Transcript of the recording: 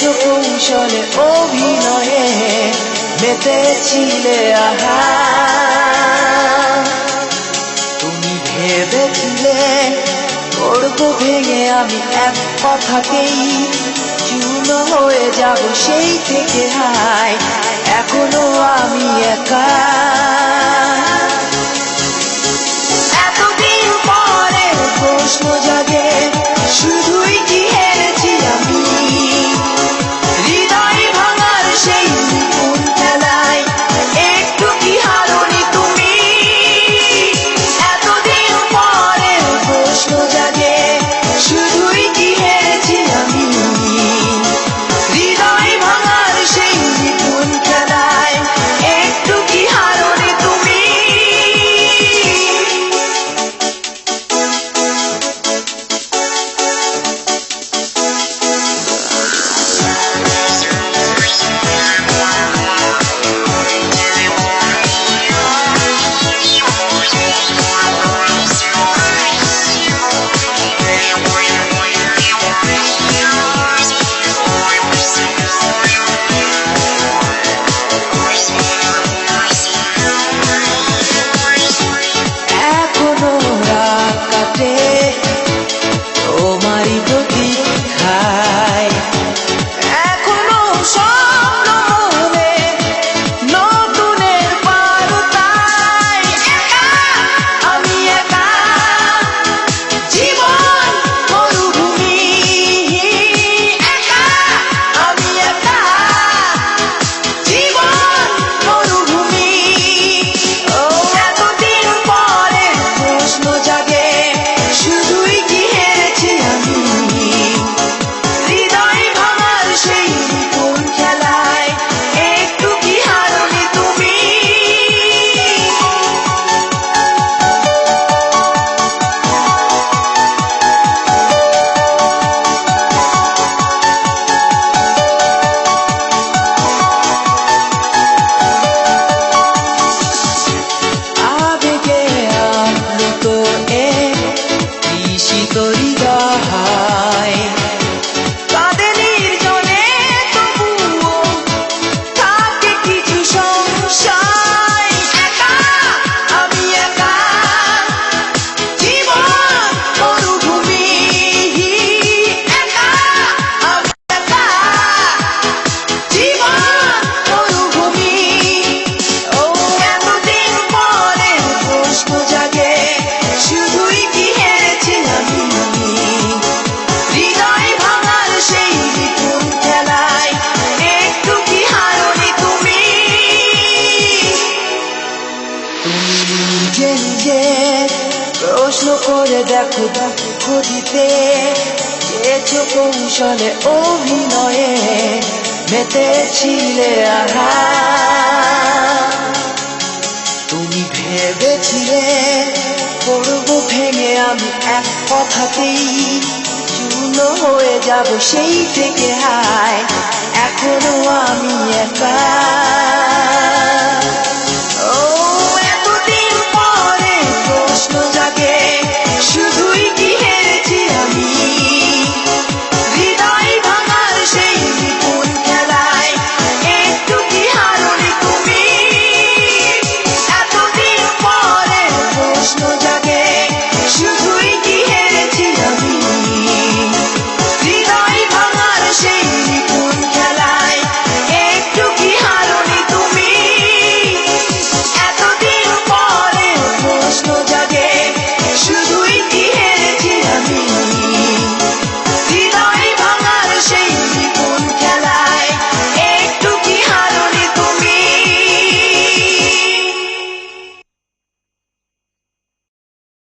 চেয়েছো কৌশলে অভিনয়ে মেতেছিলে আহা তুমি ভেবেছিলে করবো ভেঙে আমি এক কথাতেই চূর্ণ হয়ে যাব সেই থেকে হায় এখনো আমি একা এতদিন পরে প্রশ্ন জাগে শুধুই কি হেরেছি আমি হৃদয় ভাঙার সেই নিপুণ খেলায় একটু কি হারোনি তুমি এতদিন পরে প্রশ্ন জাগে শুধুই কি হেরেছি আমি হৃদয় ভাঙার সেই নিপুণ খেলায় একটু কি হারোনি তুমি তোমারই প্রতীক্ষায় এখনো স্বপ্ন মনে নতুনের পারতায় একা আমি একা জীবন মরুভূমি একা আমি একা জীবন মরুভূমি ও এতদিন পরে প্রশ্ন জাগে শুধুই কি হেরেছি আমি হৃদয় ভাঙার সেই কোন খেলায় একটু কি হারোনি তুমি আবেগে আপ্লুত ঈশিত হৃদয় কাঁদে নির্জনে তবুও থাকে কিছু সংশয় একা আমি একা জীবন মরুভূমি একা আমি একা জীবন মরুভূমি ও এতদিন পরে প্রশ্ন জাগে শুধুই কি হেরেছি আমি হৃদয় ভাঙার সেই কোন খেলায় একটু কি হারোনি তুমি তুমি নিজে নিজে প্রশ্ন করে দেখো দুঃখ দিতে চেয়েছো কৌশলে অভিনয়ে মেতেছিলে আহা তুমি ভেবেছিলে করবো ভেঙে আমি এক কথাতেই চূর্ণ হয়ে যাব সেই থেকে